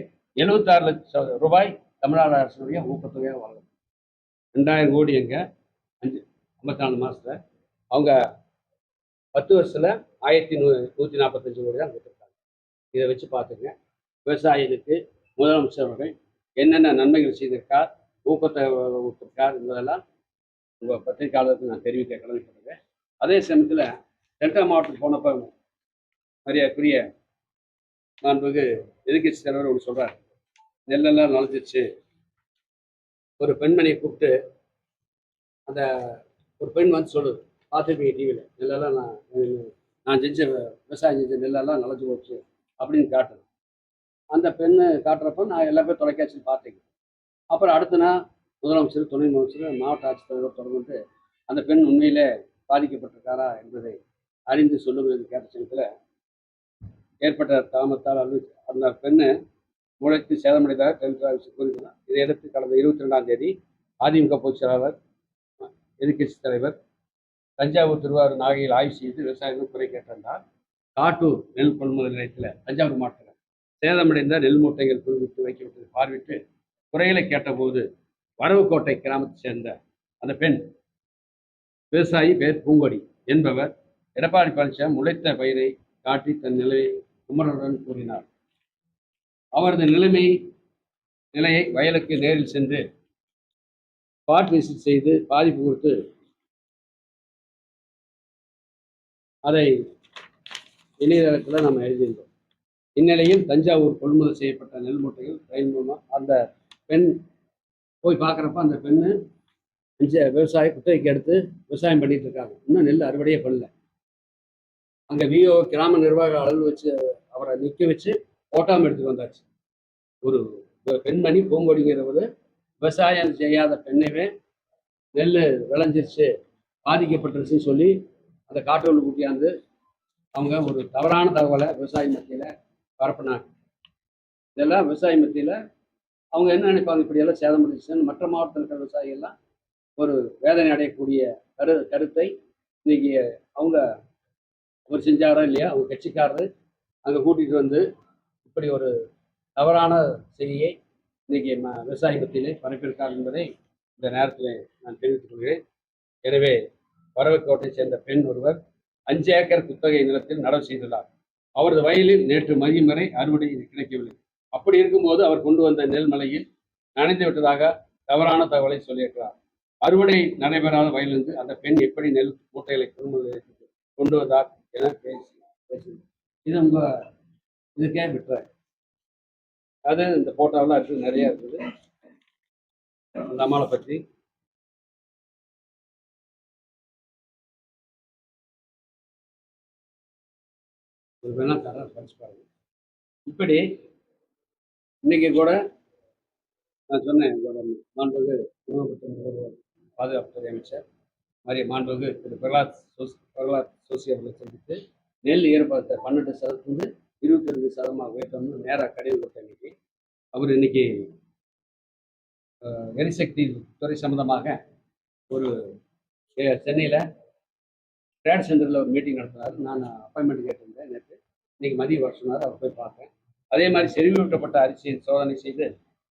76 லட்சம் ரூபாய் தமிழ்நாடு அரசுடைய ஊக்கத்தொகையாக வழங்கும். 2000 கோடி எங்க 54 மாதத்தில் அவங்க 10 வருஷத்தில் 1,145 கோடி தான் கொடுத்துருக்காங்க. இதை வச்சு பார்த்துங்க, விவசாயிகளுக்கு முதலமைச்சர் அவர்கள் என்னென்ன நன்மைகள் செய்திருக்கார், ஊக்கத்தொகை கொடுத்திருக்கார் என்பதெல்லாம் உங்கள் பத்திரிகையாளருக்கு நான் தெரிவிக்க கடமைப்படுறேன். அதே சமயத்தில் டெல்டா மாவட்டத்துக்கு போனப்போ மரியாதைக்குரிய மாண்புமிகு எதிர்க்கட்சி தலைவர் ஒன்று சொல்கிறார், நெல்லெல்லாம் நனைஞ்சிருச்சு. ஒரு பெண்மணியை கூப்பிட்டு அந்த ஒரு பெண் வந்து சொல்லுது, பார்த்துருப்பீங்க டிவியில், நெல்லெல்லாம் நான் செஞ்ச விவசாயம் செஞ்ச நெல்லெல்லாம் நனைஞ்சு போச்சு அப்படின்னு காட்டுது. அந்த பெண்ணு காட்டுறப்ப நான் எல்லா பேரும் தொலைக்காட்சியில் பார்த்தேங்க. அப்புறம் அடுத்த நாள் முதலமைச்சர், துணை முதலமைச்சர், மாவட்ட ஆட்சித்தலைவர் தொடர்ந்து அந்த பெண் உண்மையிலே பாதிக்கப்பட்டிருக்காரா என்பதை அறிந்து சொல்லுங்கள் என்று கேட்ட சமயத்தில் ஏற்பட்ட தாமத்தால் அந்த பெண்ணு மூளைக்கு சேதமடைந்ததாக கூறினார். இதையடுத்து கடந்த 22ஆம் தேதி அதிமுக பொதுச் செயலாளர், எதிர்க்கட்சி தலைவர் தஞ்சாவூர், திருவாரூர், நாகையில் ஆய்வு செய்து விவசாயிகள் குறை கேட்டிருந்தார். காட்டூர் நெல் கொள்முதல் நிலையத்தில் தஞ்சாவூர் மாவட்டத்தில் சேதமடைந்த நெல் மூட்டைகள் குறிப்பிட்டு வைக்கப்பட்டு பார்வையிட்டு குறைகளை கேட்டபோது வரவுக்கோட்டை கிராமத்தை சேர்ந்த அந்த பெண் விவசாயி பேர் பூங்கொடி என்பவர் எடப்பாடி பழனிசாமி உழைத்த பயிரை காட்டி தன் நிலையை குமரனுடன் கூறினார். அவரது நிலையை வயலுக்கு நேரில் சென்று ஸ்பாட் விசிட் செய்து பாதிப்பு கொடுத்து அதை இணையதளத்தில் நம்ம எழுதியிருந்தோம். இந்நிலையில் தஞ்சாவூர் கொள்முதல் செய்யப்பட்ட நெல் மூட்டைகள் ரயில் மூலமாக அந்த பெண் போய் பார்க்குறப்ப அந்த பெண்ணு விவசாய குத்தகைக்கு எடுத்து விவசாயம் பண்ணிட்டு இருக்காங்க. இன்னும் நெல் அறுவடையே பண்ணல. அங்கே விஓ கிராம நிர்வாக அளவு வச்சு அவரை நிற்க வச்சு ஓட்டாமல் எடுத்துட்டு வந்தாச்சு. ஒரு பெண்மணி பூங்கொடிங்கிறவர் விவசாயம் செய்யாத பெண்ணவே நெல் விளைஞ்சிருச்சு, பாதிக்கப்பட்டுருச்சுன்னு சொல்லி அந்த காட்டுக்குள்ள கூட்டியாந்து அவங்க ஒரு தவறான தகவலை விவசாய மத்தியில் பரப்புனாங்க. இதெல்லாம் விவசாய மத்தியில் அவங்க என்ன நினைப்பாங்க, இப்படியெல்லாம் சேதம் பண்ணிச்சுன்னு மற்ற மாவட்டத்தில் இருக்கிற விவசாயிகள்லாம் ஒரு வேதனை அடையக்கூடிய கருத்தை இன்னைக்கு அவங்க அவர் செஞ்சாரா இல்லையா, அவங்க கட்சிக்காரரு அங்கே கூட்டிகிட்டு வந்து இப்படி ஒரு தவறான செய்தியை இன்னைக்கு விவசாய மத்தியிலே பரப்பியிருக்கார் என்பதை இந்த நேரத்தில் நான் தெரிவித்துக் கொள்கிறேன். எனவே பறவைக்கோட்டை சேர்ந்த பெண் ஒருவர் 5 ஏக்கர் குத்தகை நிலத்தில் நடவு செய்துள்ளார். அவரது வயலில் நேற்று மதியம் வரை அறுவடை கிடைக்கவில்லை. அப்படி இருக்கும்போது அவர் கொண்டு வந்த நெல் மலையில் நனைந்து விட்டதாக தவறான தகவலை சொல்லியிருக்கிறார். அறுவடை நடைபெறாத வயலிலிருந்து அந்த பெண் எப்படி நெல் மூட்டைகளை கொண்டு வந்தார் என பேசி இது உங்க இதுக்கே விட்டுற அது இந்த போட்டோவெல்லாம் இருக்குது, நிறைய இருக்குது. அந்த அம்மாவை பற்றி வேணா தர படிச்சு பாருங்க. இப்படி இன்னைக்கு கூட நான் சொன்னேன், மாண்புமிகு உணவு பாதுகாப்புத்துறை அமைச்சர் மாண்புமிகு திரு பிரகலாத் ஜோஷி அவர்களை சந்தித்து நெல் ஈரப்பதத்தை 12% 22% உயர்த்தணும்னு நேராக கடிதம் கொடுத்த இன்னைக்கு அவர் இன்னைக்கு எரிசக்தி துறை சம்பந்தமாக ஒரு சென்னையில் ட்ரேட் சென்டரில் ஒரு மீட்டிங் நடத்தினார். நான் அப்பாயின்மெண்ட் கேட்டிருந்தேன் நேற்று. இன்னைக்கு மதியம் வர சொன்னார், அவர் போய் பார்த்தேன். அதே மாதிரி செறிவூட்டப்பட்ட அரிசியை சோதனை செய்து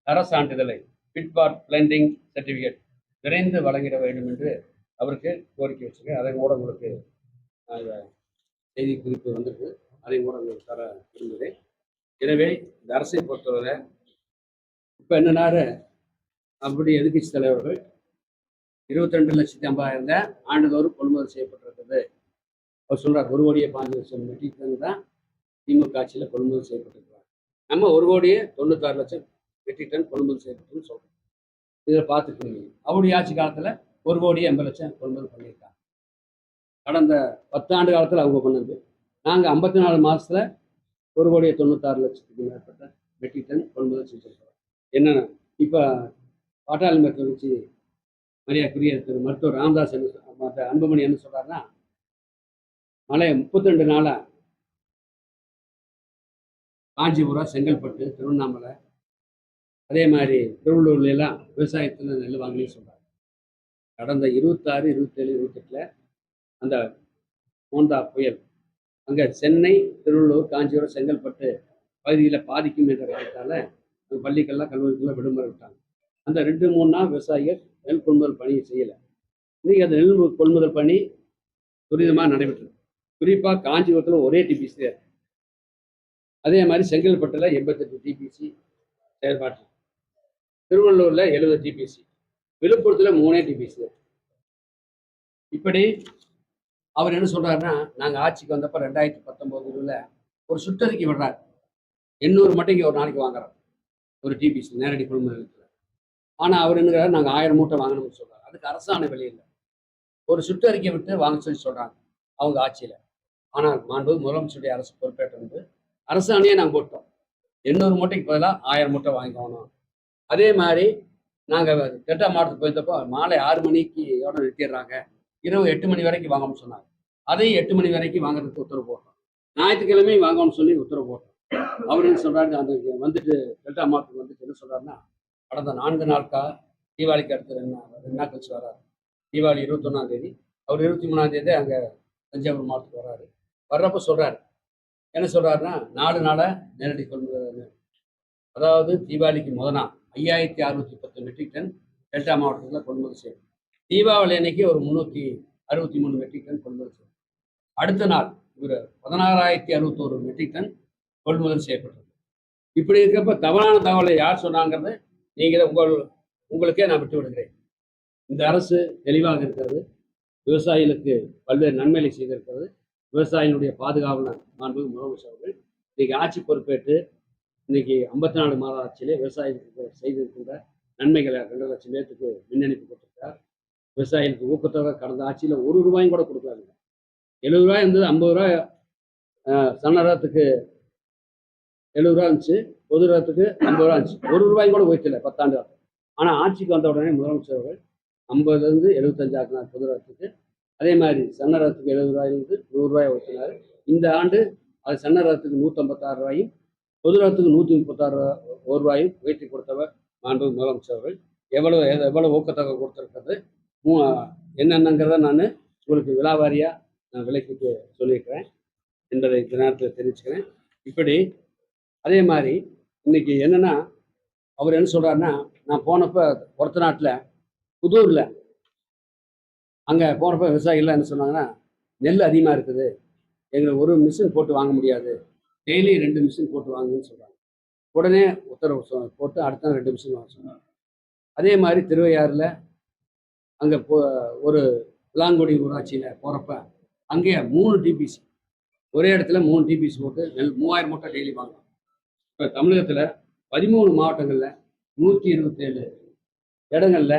தர சான்றிதழை ஃபிட்பாட் பிளெண்டிங் சர்டிஃபிகேட் விரைந்து வழங்கிட வேண்டும் என்று அவருக்கு கோரிக்கை வச்சுருக்கேன். அதை கூட உங்களுக்கு செய்தி குறிப்பு வந்திருக்கு, அதையும் கூட உங்களுக்கு தர விரும்புகிறேன். எனவே இந்த அரசை பொறுத்தவரை இப்போ என்னன்னா, அப்படி எதிர்கட்சி தலைவர்கள் 22,50,000 தான் ஆண்டுதோறும் கொள்முதல் செய்யப்பட்டிருக்குது. அவர் சொல்றார் 1,05,00,000 மெட்ரிக் டன் தான் திமுக ஆட்சியில் கொள்முதல் செய்யப்பட்டிருக்கிறார். நம்ம 1,96,00,000 மெட்ரிக் டன் கொள்முதல் செய்யப்பட்டுன்னு சொல்றோம். இதில் பார்த்துக்கிறீங்க, அவருடைய ஆட்சி காலத்தில் 1,80,00,000 கொள்முதல் பண்ணியிருக்காங்க. கடந்த 10 ஆண்டு காலத்தில் அவங்க பண்ணது. நாங்கள் 54 மாதத்தில் 1,96,00,000 மேற்பட்ட மெட்ரிக் டன் கொள்முதல் செஞ்சுருக்கிறோம். என்னென்ன இப்போ பாட்டாளி மக்கள் வச்சு மரியாதைக்குரிய திரு மருத்துவர் ராமதாஸ் அன்புமணி என்ன சொல்றாருன்னா, மழை 32 நாளா காஞ்சிபுரம், செங்கல்பட்டு, திருவண்ணாமலை, அதே மாதிரி திருவள்ளூர்ல எல்லாம் விவசாயத்தில் நெல் வாங்கலன்னு சொல்றாரு. கடந்த 26, 27, 28 அந்த மோந்தா புயல் அங்கே சென்னை, திருவள்ளூர், காஞ்சிபுரம், செங்கல்பட்டு பகுதியில் பாதிக்கும் என்ற காரணத்தால் பள்ளிக்கெல்லாம் கல்லூரிக்கெல்லாம் விடுமுறை விட்டாங்க. அந்த 2-3 நாள் விவசாயிகள் நெல் கொள்முதல் பணியை செய்யலை. இன்னைக்கு அந்த நெல் கொள்முதல் பணி துரிதமாக நடைபெற்றது. குறிப்பாக காஞ்சிபுரத்தில் ஒரே டிபிசி, அதே மாதிரி செங்கல்பட்டில் 88 டிபிசி செயல்பாட்டு, திருவள்ளூரில் 70 டிபிசி, விழுப்புரத்தில் 3 டிபிசி. இப்படி அவர் என்ன சொல்றாருன்னா, நாங்கள் ஆட்சிக்கு வந்தப்போ 2019 ஒரு சுற்றறிக்கை விடுறாரு. 800 மட்டும் ஒரு நாளைக்கு வாங்குறோம் ஒரு டிபிசி நேரடி கொள்முதல். ஆனால் அவர் என்னங்கிறாரு, நாங்கள் 1000 மூட்டை வாங்கணும்னு சொல்றாரு. அதுக்கு அரசாணை வெளியில் ஒரு சுற்றறிக்கை விட்டு வாங்க சொல்லி சொல்றாங்க அவங்க ஆட்சியில். ஆனால் மாண்புமிகு முதலமைச்சருடைய அரசு பொறுப்பேற்ற வந்து அரசாணையே நாங்கள் போட்டோம், 800 மூட்டைக்கு பதிலாக 1000 மூட்டை வாங்கிக்கணும். அதே மாதிரி நாங்கள் டெல்டா மாவட்டத்துக்கு போயிருந்தப்போ மாலை 6 மணிக்கு நிறுத்திடுறாங்க, இரவு 8 மணி வரைக்கும் வாங்கணும்னு சொன்னாங்க. அதையும் 8 மணி வரைக்கும் வாங்குறதுக்கு உத்தரவு போட்டோம். ஞாயிற்றுக்கிழமையும் வாங்கணும்னு சொல்லி உத்தரவு போட்டோம். அவர் என்ன சொல்றாரு, அந்த வந்துட்டு டெல்டா மாவட்டத்துக்கு வந்துட்டு என்ன சொல்றாருன்னா, கடந்த 4 நாட்கா தீபாவளிக்கு அடுத்து 2 நாள் கழிச்சு வராரு. தீபாவளி 21ஆம் தேதி, அவர் 23ஆம் தேதி அங்கே தஞ்சாவூர் மாவட்டத்துக்கு வர்றாரு. வர்றப்ப சொல்றாரு, என்ன சொல்றாருன்னா, 4 நாளை நேரடி கொள்முதல், அதாவது தீபாவளிக்கு முதல் நாள் 5,610 மெட்ரிக் டன் டெல்டா மாவட்டத்தில் கொள்முதல் செய்யும். தீபாவளி அன்னைக்கு ஒரு 363 மெட்ரிக் டன் கொள்முதல் செய்யும். அடுத்த நாள் இவர் 16,061 மெட்ரிக் டன் கொள்முதல் செய்யப்பட்டது. இப்படி இருக்கப்ப தவறான தகவலை யார் சொன்னாங்கிறது நீங்கள் உங்களுக்கே நான் விட்டு விடுகிறேன். இந்த அரசு தெளிவாக இருக்கிறது, விவசாயிகளுக்கு பல்வேறு நன்மைகளை செய்திருக்கிறது. விவசாயிகளுடைய பாதுகாவலர் மாண்புமிகு முதலமைச்சர் அவர்கள் இன்னைக்கு ஆட்சி பொறுப்பேற்று இன்னைக்கு 54 மாத ஆட்சியிலே விவசாயிகளுக்கு செய்திருக்கின்ற நன்மைகளை 2 லட்சம் பேருக்கு மின்னணிப்பு கொடுத்திருக்கார். விவசாயிகளுக்கு ஊக்கத்தொகை கடந்த ஆட்சியில் 1 ரூபாயும் கூட கொடுக்கலாங்க. 70 ரூபாய் இருந்தது, 50 ரூபாய் சன்னரத்துக்கு 70 ரூபா இருந்துச்சு, பொது ரகத்துக்கு 50 ரூபா இருந்துச்சு. 1 ரூபாயும் கூட உயர்த்தலை 10 ஆண்டு காலம். ஆனால் ஆட்சிக்கு வந்த உடனே முதலமைச்சர் அவர்கள் 50லேருந்து 75 ஆக்கினார் பொது ரகத்துக்கு. அதே மாதிரி சன்ன ரகத்துக்கு 70 ரூபாயிலிருந்து 100 ரூபாய் உயர்த்தினார். இந்த ஆண்டு அது சன்ன ரகத்துக்கு 156 ரூபாயும், பொது ரகத்துக்கு 136 ரூபாயும் உயர்த்தி கொடுத்தவர் மாண்புமிகு முதலமைச்சர் அவர்கள். எவ்வளவு ஊக்கத்தொகை கொடுத்துருக்கிறது என்னென்னங்கிறத நான் உங்களுக்கு விலாவாரியாக நான் விலைக்கு சொல்லியிருக்கிறேன் என்பதை இந்த நேரத்தில் தெரிவிச்சுக்கிறேன். இப்படி அதே மாதிரி இன்னைக்கு என்னென்னா அவர் என்ன சொல்கிறாருன்னா, நான் போனப்போ ஒருத்த நாட்டில் புதூரில் அங்கே போனப்போ விவசாயிகள்லாம் என்ன சொன்னாங்கன்னா, நெல் அதிகமாக இருக்குது, எங்களுக்கு ஒரு மிஷின் போட்டு வாங்க முடியாது, டெய்லி 2 மிஷின் போட்டு வாங்குன்னு சொல்கிறாங்க. உடனே உத்தரவு போட்டு அடுத்த நாள் 2 மிஷின் வாங்க சொன்னாங்க. அதே மாதிரி திருவையாறில் அங்கே ஒரு விளாங்குடி ஊராட்சியில் போகிறப்ப அங்கேயே 3 டிபிசி ஒரே இடத்துல 3 டிபிசி போட்டு நெல் 3000 மூட்டை டெய்லி வாங்கலாம். இப்போ தமிழகத்தில் 13 மாவட்டங்களில் 127 இடங்களில்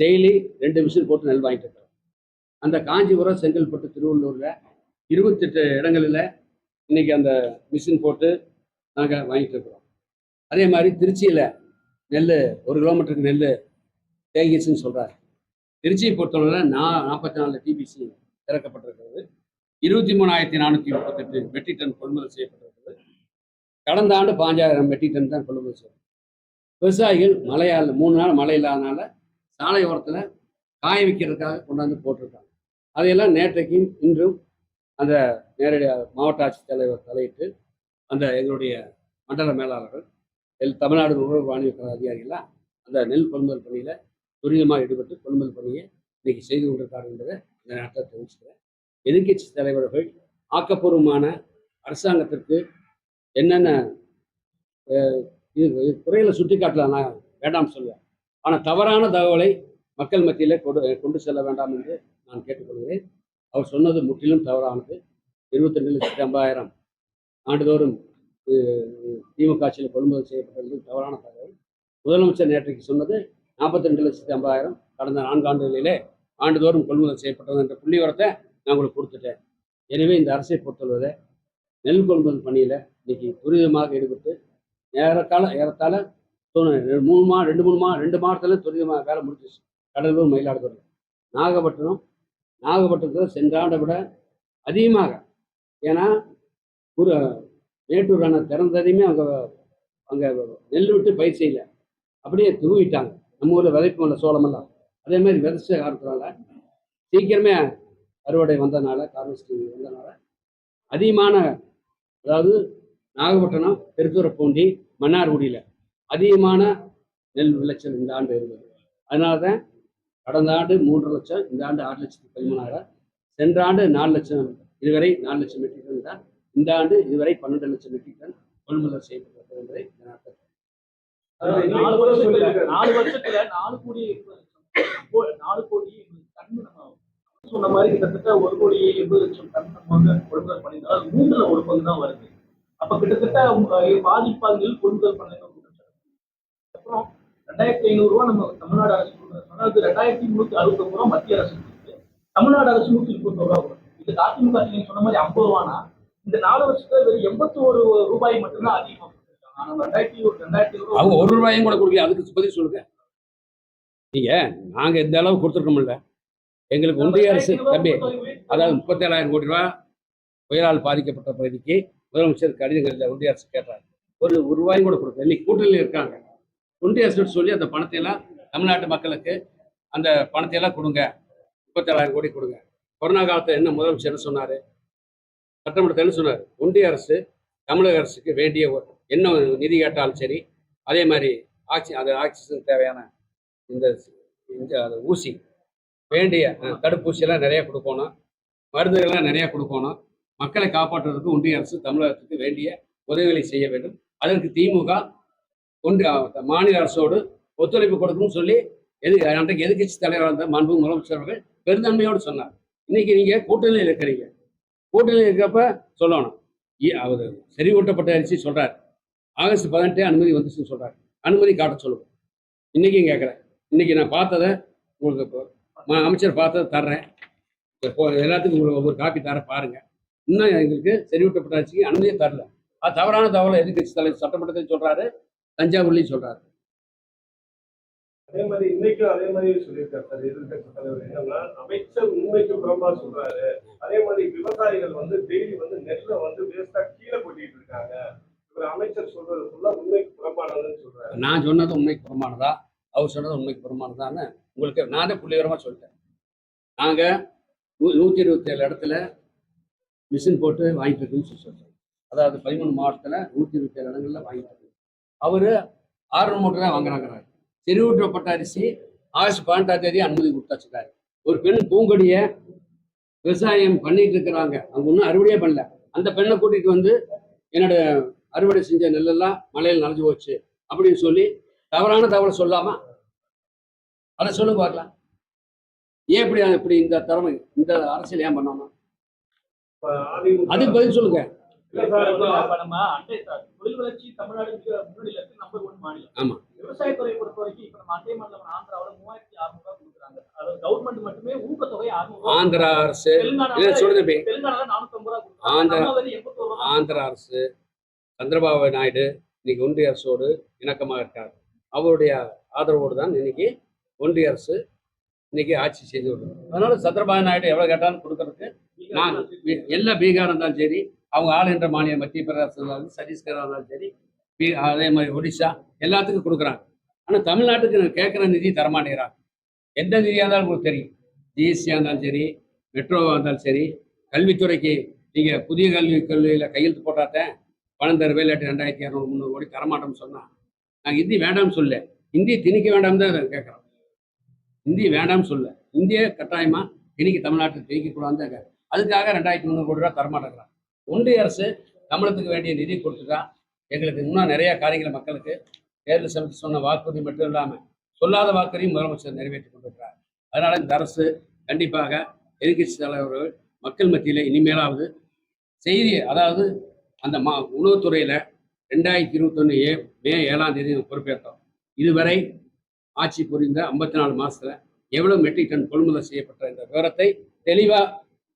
டெய்லி 2 மிஷின் போட்டு நெல் வாங்கிட்டு இருக்கிறோம். அந்த காஞ்சிபுரம், செங்கல்பட்டு, திருவள்ளூரில் 28 இடங்களில் இன்னைக்கு அந்த மிஷின் போட்டு நாங்கள் வாங்கிட்டு இருக்கிறோம். அதே மாதிரி திருச்சியில் நெல் 1 கிலோமீட்டருக்கு நெல் தேங்கிச்சுன்னு சொல்கிறாரு. திருச்சியை பொறுத்தவரை 44 டிபிசி திறக்கப்பட்டிருக்கிறது. 23,438 மெட்ரிக் டன் கொள்முதல் செய்யப்பட்டிருக்கிறது. கடந்த ஆண்டு 5,000 மெட்ரிக் டன் தான் கொள்முதல் செய்யப்பட்டது. விவசாயிகள் மழையால் 3 நாள் மழை இல்லாதனால சாலை ஓரத்தில் காய வைக்கிறதுக்காக கொண்டாந்து போட்டிருக்காங்க. அதையெல்லாம் நேற்றைக்கும் இன்றும் அந்த நேரடியாக மாவட்ட ஆட்சித்தலைவர் தலையிட்டு அந்த எங்களுடைய மண்டல மேலாளர்கள் தமிழ்நாடு நுகர்வோர் வாணிப அதிகாரிகள்லாம் அந்த நெல் கொள்முதல் பணியில் துரிதமாக ஈடுபட்டு கொள்முதல் பணியை இன்னைக்கு செய்து கொண்டிருக்காரு என்பதை இந்த நேரத்தில் தெரிவிச்சுக்கிறேன். எதிர்கட்சி தலைவர்கள் ஆக்கப்பூர்வமான அரசாங்கத்திற்கு என்னென்ன குறைகளை சுட்டி காட்டலாம், நான் வேண்டாம் சொல்லுவேன். ஆனால் தவறான தகவலை மக்கள் மத்தியில் கொண்டு செல்ல வேண்டாம் என்று நான் கேட்டுக்கொள்கிறேன். அவர் சொன்னது முற்றிலும் தவறானது. 22,50,000 ஆண்டுதோறும் திமுக ஆட்சியில் கொள்முதல் செய்யப்பட்டது தவறான தகவல். முதலமைச்சர் நேற்றைக்கு சொன்னது 42,50,000 கடந்த 4 ஆண்டுகளிலே ஆண்டுதோறும் கொள்முதல் செய்யப்பட்டது என்ற புள்ளி விவரத்தை நான் உங்களுக்கு கொடுத்துட்டேன். எனவே இந்த அரசை பொறுத்தவரை நெல் கொள்முதல் பணியில் இன்னைக்கு துரிதமாக ஈடுபட்டு ஏறத்தாழ 2 மாவட்டத்தில் துரிதமாக வேலை முடிஞ்சிச்சு. கடலூர், மயிலாடுதுறை, நாகப்பட்டினத்தில் சென்ற ஆண்டை விட அதிகமாக. ஏன்னா மேட்டூர் அணை திறந்ததையுமே அங்கே நெல் விட்டு பயிர் செய்யல, அப்படியே தூவிட்டாங்க. நம்ம ஊரில் விதைப்பு இல்லை சோளமெல்லாம். அதே மாதிரி விதைச்ச காரணத்தினால சீக்கிரமே அறுவடை வந்ததுனால, கார்வெஸ்டிங் வந்ததுனால அதிகமான, அதாவது நாகப்பட்டினம், திருத்துறைப்பூண்டி, மன்னார்குடியில் அதிகமான நெல் விளைச்சல் இந்த ஆண்டு இருந்தது. அதனால தான் கடந்த ஆண்டு 3 லட்சம், இந்த ஆண்டு 6,13,000, சென்ற ஆண்டு 4 லட்சம், இதுவரை 4 லட்சம் மெட்ரிக் டன் தான். இந்த ஆண்டு இதுவரை 12 லட்சம் மெட்ரிக் டன் கொள்முதல் செய்யப்பட்டது என்பதை இந்த நாட்டில் 4 வருஷத்துல 4 கோடி டன் சொன்ன மாதிரி கிட்டத்தட்ட 1,80,00,000 டன் நம்ம வந்து கொள்முதல் பண்ணியிருந்தோம். 3ல் 1 பங்கு தான் வருது. அப்ப கிட்டத்தட்ட பாதிப்பாளர்கள் கொள்முதல் பண்ண. அப்புறம் 2,500 ரூபாய் நம்ம தமிழ்நாடு அரசு கொடுக்குறோம். அது 2,369 ரூபாய் மத்திய அரசு கொடுக்குது. தமிழ்நாடு அரசு 131 ரூபாய் வரும். இது அதிமுக நீங்க சொன்ன மாதிரி 50 ரூபானா இந்த 4 வருஷத்துல வெறும் 81 ரூபாய் மட்டும்தான் அதிகமா கொடுத்துருக்காங்க. ஆனா 2,200 அவங்க 1 ரூபாயும் கூட கொடுக்கல. அதுக்கு பதில் சொல்லுங்க. நீங்க நாங்க இந்த அளவு கொடுத்துருக்கோம்ல, எங்களுக்கு ஒன்றிய அரசு தம்பி, அதாவது 37,000 கோடி ரூபாய் புயலால் பாதிக்கப்பட்ட பகுதிக்கு முதலமைச்சர் கடிதங்களில் ஒன்றிய அரசு கேட்டார். ஒரு ரூபாயும் கூட கொடுக்கல. இன்னைக்கு கூட்டணியில் இருக்காங்க. ஒன்றிய அரசு சொல்லி அந்த பணத்தை எல்லாம் தமிழ்நாட்டு மக்களுக்கு அந்த பணத்தை எல்லாம் கொடுங்க, 37,000 கோடி கொடுங்க. கொரோனா காலத்தில் என்ன முதலமைச்சர் சொன்னார், சட்டமன்றத்தில் என்ன சொன்னார், ஒன்றிய அரசு தமிழக அரசுக்கு வேண்டிய என்ன நிதி கேட்டாலும் சரி, அதே மாதிரி ஆக்சிஜன் தேவையான இந்த ஊசி, வேண்டிய தடுப்பூசியெல்லாம் நிறைய கொடுக்கணும், மருந்துகள்லாம் நிறைய கொடுக்கணும். மக்களை காப்பாற்றுவதற்கு ஒன்றிய அரசு தமிழகத்துக்கு வேண்டிய உதவிகளை செய்ய வேண்டும். அதற்கு திமுக மாநில அரசோடு ஒத்துழைப்பு கொடுக்கணும்னு சொல்லி அன்றைக்கு எதிர்கட்சி தலைவராக இருந்த மாண்பு முதலமைச்சர் அவர்கள் பெருந்தன்மையோடு சொன்னார். இன்னைக்கு நீங்க கூட்டணியில் இருக்கிறீங்க. கூட்டணியில் இருக்கிறப்ப சொல்லணும். அவர் செறிவூட்டப்பட்ட அரிசி சொல்றாரு, ஆகஸ்ட் 18 அனுமதி வந்துச்சுன்னு சொல்றாரு. அனுமதி காட்ட சொல்லுங்க. இன்னைக்கும் கேட்குறேன். இன்னைக்கு நான் பார்த்ததை உங்களுக்கு அமைச்சர் பார்த்ததை தர்றேன். எல்லாத்துக்கும் ஒரு காப்பி தர பாருங்க. இன்னும் எங்களுக்கு செறிவூட்டப்பட்ட அரிசிக்கு அனுமதியே தரல. அது தவறான தகவலை எதிர்கட்சி தலைவர் சட்டமன்றத்தில் சொல்றாரு, தஞ்சாவூர்லையும் சொல்றாரு. அதே மாதிரி இன்னைக்கும் அதே மாதிரி சொல்லியிருக்காரு சார் எதிர்கட்சி தலைவர். என்னன்னா, அமைச்சர் உண்மைக்கு புறம்பா சொல்றாரு. அதே மாதிரி விவசாயிகள் வந்து டெய்லி வந்து நெல்லை வந்து வேஸ்டா கீழே கொட்டிட்டு இருக்காங்க. அமைச்சர் சொல்றது ஃபுல்லா உண்மைக்கு புறம்பானதுன்னு சொல்றாரு. நான் சொன்னது உண்மைக்கு புறமானதா, அவர் சொன்னது உண்மைக்கு புறமானதான்னு உங்களுக்கு நானே புள்ளிவரமா சொல்லிட்டேன். நாங்க 127 இடத்துல மிஷின் போட்டு வாங்கிட்டு இருக்குன்னு சொல்றாரு. அதாவது 13 மாவட்டத்தில் 127 இடங்கள்ல வாங்கிட்டு இருக்கு. அவரு 600 மூட்டை தான் வாங்குறாங்கிறாரு. செறிவூட்டப்பட்ட அரிசி ஆகஸ்ட் 18ஆம் தேதி அனுமதி கொடுத்தாச்சுக்காரு. ஒரு பெண் பூங்கொடிய விவசாயம் பண்ணிட்டு இருக்கிறாங்க, அவங்க ஒன்றும் அறுவடையே பண்ணல. அந்த பெண்ணை கூட்டிட்டு வந்து என்னோட அறுவடை செஞ்ச நெல்லெல்லாம் மழையில் நனைஞ்சு போச்சு அப்படின்னு சொல்லி தவறான தகவலை சொல்லாம அதை சொல்லுங்க பார்க்கலாம். ஏன் இப்படி இந்த திறமை இந்த அரசியல் ஏன் பண்ணாம அதுக்கு பதில் சொல்லுங்க. இப்ப நம்ம தொழில் வளர்ச்சி தமிழ்நாடு மிக முன்னணியில இருக்கு, நம்பர் 1 மாநிலம். ஆமா. விவசாயத்துறை பொறுத்த வரைக்கும் இப்ப நம்ம அண்டை மாநிலம் ஆந்திராவில 3600 ரூபாய் கொடுக்குறாங்க. அதாவது கவர்மெண்ட் மட்டுமே ஊக்கத்தொகை 600 ஆந்திரா அரசு தெலுங்கானால சொல்லுங்க. 450 ரூபாய் கொடுக்குறாங்க. 81 ரூபாய். ஆந்திரா அரசு சந்திரபாபு நாயுடு இன்னைக்கு ஒன்றிய அரசோடு இணக்கமாக இருக்கார். அவருடைய ஆதரவோடு தான் இன்னைக்கு ஒன்றிய அரசு இன்னைக்கு ஆட்சி செய்து வருது. அதனால சந்திரபாபு நாயுடு எவ்வளவு கேட்டாலும் கொடுக்கறதுக்கு நான் எல்லா பீகார் இருந்தாலும் சரி, அவங்க ஆளுகின்ற மாநிலம் மத்திய பிரதேசம் இருந்தாலும் சத்தீஸ்கரா இருந்தாலும் சரி, அதே மாதிரி ஒடிசா எல்லாத்துக்கும் கொடுக்குறாங்க. ஆனால் தமிழ்நாட்டுக்கு கேட்குற நிதி தரமாட்டேங்கிறாங்க. எந்த நிதியாக இருந்தாலும் உங்களுக்கு தெரியும். ஜிஎஸ்டியாக இருந்தாலும் சரி, மெட்ரோவாக இருந்தாலும் சரி, கல்வித்துறைக்கு நீங்கள் புதிய கல்வியில் கையெழுத்து போட்டாத்தேன் பணம் தருவே, இல்லாட்டி 2200 300 கோடி தரமாட்டோம்னு சொன்னால் நாங்கள் ஹிந்தி வேண்டாம்னு சொல்ல, ஹிந்தி திணிக்க வேண்டாம் தான் கேட்குறோம். ஹிந்தி வேண்டாம்னு சொல்ல, இந்திய கட்டாயமாக திணிக்க தமிழ்நாட்டுக்கு திணிக்கக்கூடாதுன்னு தான் கேட்குறோம். அதுக்காக 2300 கோடி ரூபா தரமாட்டேங்கிறாங்க. ஒன்றிய அரசு தமிழகத்துக்கு வேண்டிய நிதி கொடுத்துட்டா எங்களுக்கு இன்னும் நிறைய காரியங்களை மக்களுக்கு தேர்தல் சமயத்தில் சொன்ன வாக்குறுதி மட்டும் இல்லாமல் சொல்லாத வாக்குறுதியும் முதலமைச்சர் நிறைவேற்றி கொண்டிருக்கிறார். அதனால இந்த அரசு கண்டிப்பாக எதிர்கட்சி தலைவர்கள் மக்கள் மத்தியில் இனிமேலாவது செய்தி, அதாவது அந்த உணவுத்துறையில் 2021 மே 7ஆம் தேதி பொறுப்பேற்றோம். இதுவரை ஆட்சி புரிந்த 54 மாசத்துல எவ்வளவு மெட்ரிக் டன் கொள்முதல் செய்யப்பட்ட இந்த விவரத்தை தெளிவாக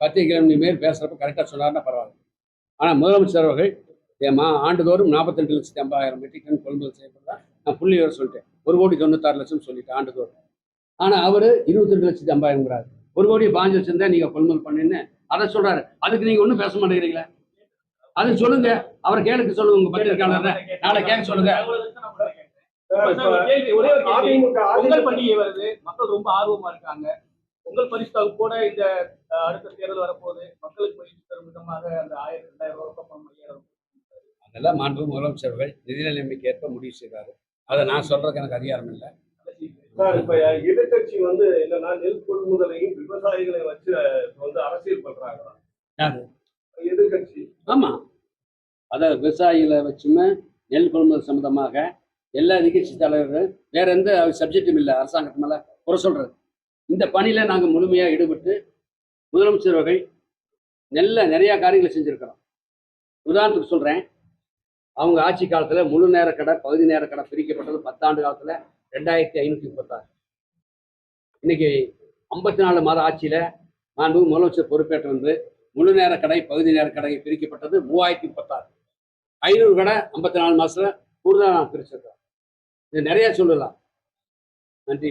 பத்திரிகை மேல் பேசுறப்ப கரெக்டாக சொன்னார்னா பரவாயில்ல. ஆனால் முதலமைச்சர் அவர்கள் ஆண்டுதோறும் 42,50,000 மெட்ரிக் டன் கொள்முதல் செய்யப்பட்டதா நான் புள்ளி விவரம் சொல்லிட்டேன். 1,96,00,000 சொல்லிட்டேன் ஆண்டுதோறும். ஆனால் அவர் 22,50,000 1,15,00,000 தான் நீங்க கொள்முதல் பண்ணுன்னு அதை சொல்றாரு. அதுக்கு நீங்க ஒன்றும் பேச மாட்டேங்கிறீங்களா? அது சொல்லுங்க, அவரை கேளுக்கு சொல்லுங்க. உங்க பத்திரிகையாளர் நாளை கேட்க சொல்லுங்க. பொங்கல் பண்டிகை வருது, மக்கள் ரொம்ப ஆர்வமா இருக்காங்க. பொங்கல் பரிசு கூட இந்த அடுத்த தேர்தல் வரப்போகுது. மக்களுக்கு பரிசு தரும் விதமாக அந்த 1000-2000 ரூபாய் அதெல்லாம் மாண்பு முதலமைச்சர்கள் நிதி நிலைமைக்கு ஏற்ப முடிவு செய்வாரு. அதை நான் சொல்றதுக்கு எனக்கு அதிகாரம் இல்லை. சார், இப்ப எதிர்கட்சி வந்து என்னன்னா நெல் கொள்முதலையும் விவசாயிகளை வச்சு அரசியல் பண்றாங்க எதிர்கட்சி. ஆமா, அதாவது விவசாயிகளை வச்சுமே நெல் கொள்முதல் சம்பந்தமாக எல்லா எதிர்கட்சி தலைவர்கள் வேற எந்த சப்ஜெக்டும் இல்லை அரசாங்கத்து மேல குறை சொல்றது. இந்த பணியில நாங்கள் முழுமையாக ஈடுபட்டு முதலமைச்சர் அவர்கள் நிறைய காரியங்களை செஞ்சிருக்கிறோம். உதாரணத்துக்கு சொல்றேன், அவங்க ஆட்சி காலத்துல முழு நேர கடை பகுதி நேர கடை பிரிக்கப்பட்டது 10 ஆண்டு காலத்துல 2536. இன்னைக்கு 54 மாத ஆட்சியில மாண்பு முதலமைச்சர் பொறுப்பேற்று வந்து முழு நேர கடை பகுதி நேர கடை பிரிக்கப்பட்டது 3036. 500 கடை 54 மாசத்துல கூடுதலாக நான் பிரிச்சிருக்கோம். இது நிறைய சொல்லலாம். நன்றி.